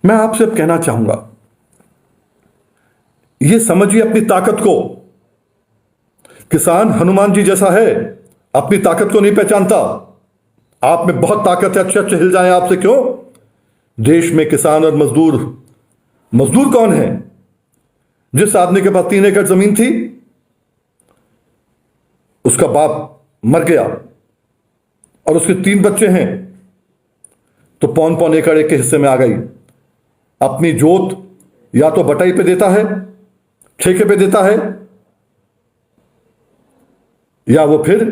मैं आपसे अब कहना चाहूंगा, यह समझिए अपनी ताकत को। किसान हनुमान जी जैसा है, अपनी ताकत को नहीं पहचानता। आप में बहुत ताकत है, अच्छे अच्छे हिल जाए आपसे क्यों। देश में किसान और मजदूर, मजदूर कौन है? जिस आदमी के पास 3 एकड़ जमीन थी, उसका बाप मर गया और उसके 3 बच्चे हैं, तो पौन पौन एकड़ एक के हिस्से में आ गई। अपनी जोत या तो बटाई पे देता है, ठेके पे देता है, या वो फिर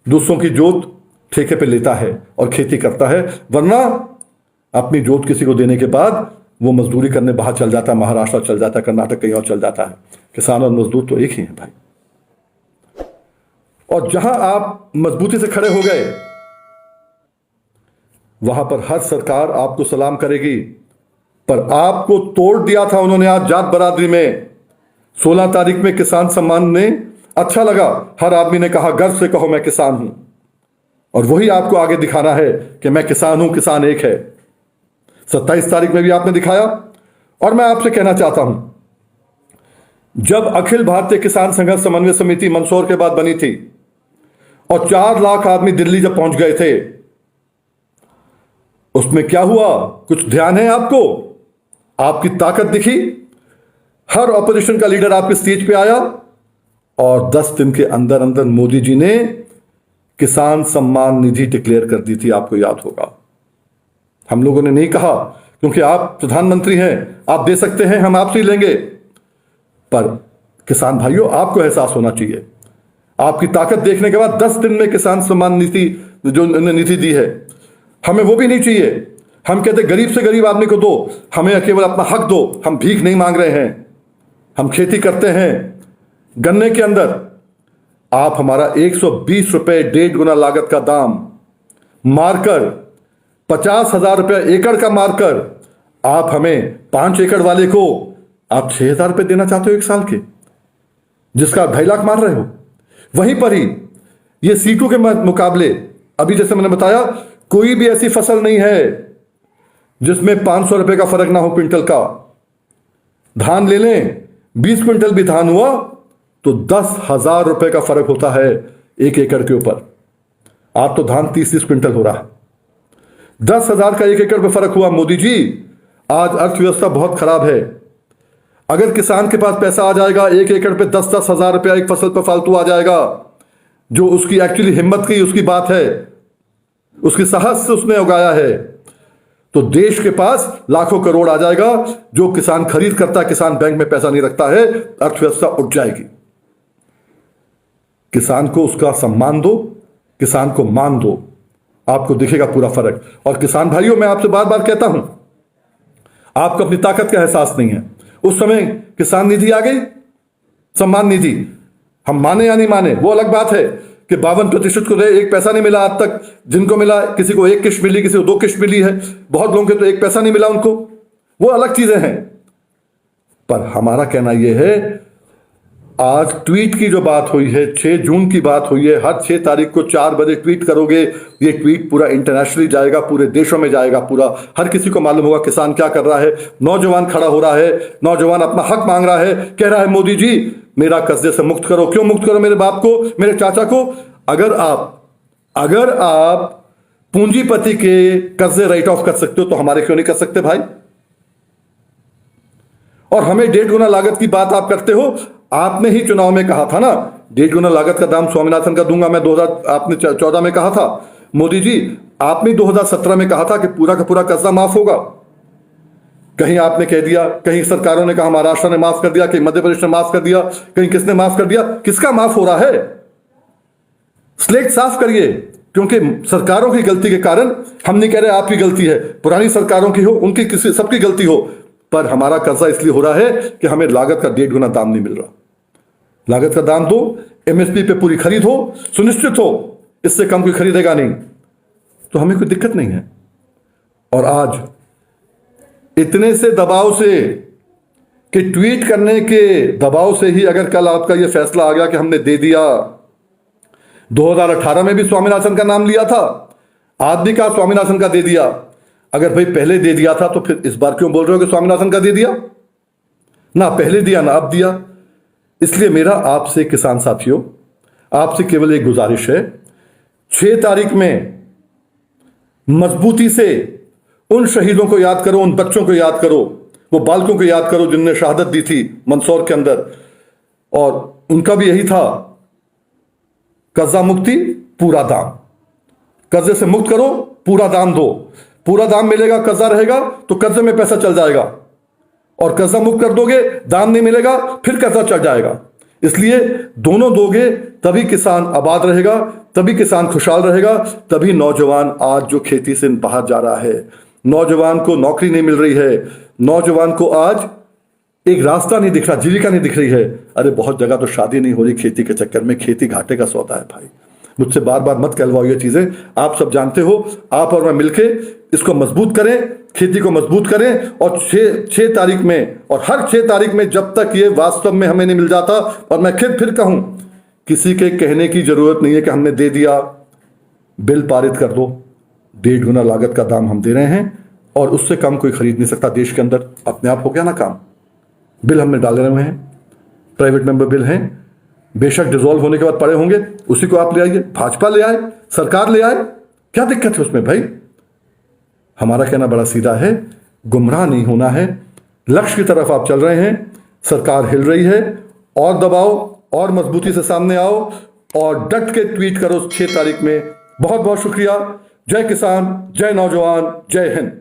दूसरों की जोत ठेके पे लेता है और खेती करता है। वरना अपनी जोत किसी को देने के बाद वो मजदूरी करने बाहर चल जाता है, महाराष्ट्र चल जाता है, कर्नाटक कहीं और चल जाता है। किसान और मजदूर तो एक ही है भाई। और जहां आप मजबूती से खड़े हो गए, वहां पर हर सरकार आपको सलाम करेगी। पर आपको तोड़ दिया था उन्होंने आज जात बरादरी में। 16 तारीख में किसान सम्मान ने अच्छा लगा, हर आदमी ने कहा गर्व से कहो मैं किसान हूं। और वही आपको आगे दिखाना है कि मैं किसान हूं, किसान एक है। 27 तारीख में भी आपने दिखाया। और मैं आपसे कहना चाहता हूं, जब अखिल भारतीय किसान संघर्ष समन्वय समिति मंदसौर के बाद बनी थी और 4 लाख आदमी दिल्ली जब पहुंच गए थे, उसमें क्या हुआ कुछ ध्यान है आपको? आपकी ताकत दिखी। हर ऑपोजिशन का लीडर आपके स्टेज पे आया और 10 दिन के अंदर अंदर मोदी जी ने किसान सम्मान निधि डिक्लेयर कर दी थी। आपको याद होगा, हम लोगों ने नहीं कहा क्योंकि आप प्रधानमंत्री हैं, आप दे सकते हैं, हम आपसे ही लेंगे। पर किसान भाइयों, आपको एहसास होना चाहिए, आपकी ताकत देखने के बाद 10 दिन में किसान सम्मान निधि जो निधि दी है, हमें वो भी नहीं चाहिए। हम कहते गरीब से गरीब आदमी को दो, हमें केवल अपना हक दो। हम भीख नहीं मांग रहे हैं, हम खेती करते हैं। गन्ने के अंदर आप हमारा 120 रुपए 1.5 गुना लागत का दाम मारकर 50,000 रुपये एकड़ का मारकर आप हमें 5 एकड़ वाले को आप 6,000 रुपये देना चाहते हो 1 साल के, जिसका 2.5 लाख मार रहे हो। वहीं पर ही ये सीटों के मुकाबले, अभी जैसे मैंने बताया, कोई भी ऐसी फसल नहीं है जिसमें 500 रुपए का फर्क ना हो क्विंटल का। धान ले लें, 20 क्विंटल भी धान हुआ तो 10,000 रुपए का फर्क होता है 1 एकड़ के ऊपर। आज तो धान 30-30 क्विंटल हो रहा है। 10,000 का 1 एकड़ पे फर्क हुआ। मोदी जी, आज अर्थव्यवस्था बहुत खराब है। अगर किसान के पास पैसा आ जाएगा, 1 एकड़ पे 10-10 हजार रुपया एक फसल पे फालतू आ जाएगा, जो उसकी एक्चुअली हिम्मत की उसकी बात है, उसकी साहस से उसने उगाया है, तो देश के पास लाखों करोड़ आ जाएगा। जो किसान खरीद करता है, किसान बैंक में पैसा नहीं रखता है, अर्थव्यवस्था उठ जाएगी। किसान को उसका सम्मान दो, किसान को मान दो, आपको दिखेगा पूरा फर्क। और किसान भाइयों, मैं आपसे बार बार कहता हूं, आपको अपनी ताकत का एहसास नहीं है। उस समय किसान निधि आ गई, सम्मान निधि, हम माने या नहीं माने वो अलग बात है कि 52% को 1 पैसा नहीं मिला आज तक। जिनको मिला, किसी को 1 किश्त मिली, किसी को 2 किश्त मिली है, बहुत लोगों के तो 1 पैसा नहीं मिला उनको, वो अलग चीजें हैं। पर हमारा कहना यह है, आज ट्वीट की जो बात हुई है, 6 जून की बात हुई है, हर 6 तारीख को 4 बजे ट्वीट करोगे, ये ट्वीट पूरा इंटरनेशनली जाएगा, पूरे देशों में जाएगा, पूरा हर किसी को मालूम होगा किसान क्या कर रहा है। नौजवान खड़ा हो रहा है, नौजवान अपना हक मांग रहा है, कह रहा है मोदी जी मेरा कर्जे से मुक्त करो। क्यों मुक्त करो? मेरे बाप को, मेरे चाचा को। अगर आप पूंजीपति के कर्जे राइट ऑफ कर सकते हो तो हमारे क्यों नहीं कर सकते भाई? और हमें 1.5 गुना लागत की बात आप करते हो। आपने ही चुनाव में कहा था ना, 1.5 गुना लागत का दाम स्वामीनाथन का दूंगा मैं। 2014 में कहा था मोदी जी, आपने 2017 में कहा था कि पूरा का पूरा कर्जा माफ होगा। कहीं आपने कह दिया, कहीं सरकारों ने कहा महाराष्ट्र ने माफ कर दिया, कहीं मध्य प्रदेश ने माफ कर दिया, कहीं किसने माफ कर दिया। किसका माफ हो रहा है? स्लेट साफ करिए, क्योंकि सरकारों की गलती के कारण, हम नहीं कह रहे आपकी गलती है, पुरानी सरकारों की हो, उनकी, किसी सबकी गलती हो, पर हमारा कर्जा इसलिए हो रहा है कि हमें लागत का 1.5 गुना दाम नहीं मिल रहा। लागत का दाम दो, एमएसपी पे पूरी खरीद हो, सुनिश्चित हो, इससे कम कोई खरीदेगा नहीं, तो हमें कोई दिक्कत नहीं है। और आज इतने से दबाव से, कि ट्वीट करने के दबाव से ही अगर कल आपका यह फैसला आ गया कि हमने दे दिया। 2018 में भी स्वामीनाथन का नाम लिया था, आज भी कहा स्वामीनाथन का दे दिया। अगर भाई पहले दे दिया था तो फिर इस बार क्यों बोल रहे हो कि स्वामीनाथन का दे दिया? ना पहले दिया ना अब दिया। इसलिए मेरा आपसे किसान साथियों, आपसे केवल एक गुजारिश है, 6 तारीख में मजबूती से उन शहीदों को याद करो, उन बच्चों को याद करो, वो बालकों को याद करो जिनने शहादत दी थी मंदसौर के अंदर, और उनका भी यही था, कर्जा मुक्ति पूरा दाम। कर्जे से मुक्त करो, पूरा दाम दो। पूरा दाम मिलेगा, कर्जा रहेगा तो कर्जे में पैसा चल जाएगा, और कर्जा मुक्त कर दोगे, दाम नहीं मिलेगा, फिर कर्जा चढ़ जाएगा। इसलिए दोनों दोगे तभी किसान आबाद रहेगा, तभी किसान खुशहाल रहेगा, तभी नौजवान आज जो खेती से बाहर जा रहा है, नौजवान को नौकरी नहीं मिल रही है, नौजवान को आज एक रास्ता नहीं दिख रहा, जीविका नहीं दिख रही है। अरे बहुत जगह तो शादी नहीं हो रही खेती के चक्कर में। खेती घाटे का सौदा है भाई। मुझसे बार बार मत कहलवाओ ये चीजें, आप सब जानते हो। आप और मैं मिलके इसको मजबूत करें, खेती को मजबूत करें, और 6 तारीख में, और हर 6 तारीख में जब तक ये वास्तव में हमें नहीं मिल जाता, और मैं फिर कहूं, किसी के कहने की जरूरत नहीं है कि हमने दे दिया, बिल पारित कर दो। 1.5 गुना लागत का दाम हम दे रहे हैं, और उससे कम कोई खरीद नहीं सकता देश के अंदर। अपने आप हो गया ना काम। बिल हमने डाले हुए हैं, प्राइवेट मेंबर बिल हैं, बेशक डिसॉल्व होने के बाद पड़े होंगे, उसी को आप ले आइए, भाजपा ले आए, सरकार ले आए, क्या दिक्कत है उसमें भाई? हमारा कहना बड़ा सीधा है, गुमराह नहीं होना है, लक्ष्य की तरफ आप चल रहे हैं, सरकार हिल रही है, और दबाओ, और मजबूती से सामने आओ, और डट के ट्वीट करो 6 तारीख में। बहुत बहुत शुक्रिया। जय किसान, जय नौजवान, जय हिंद।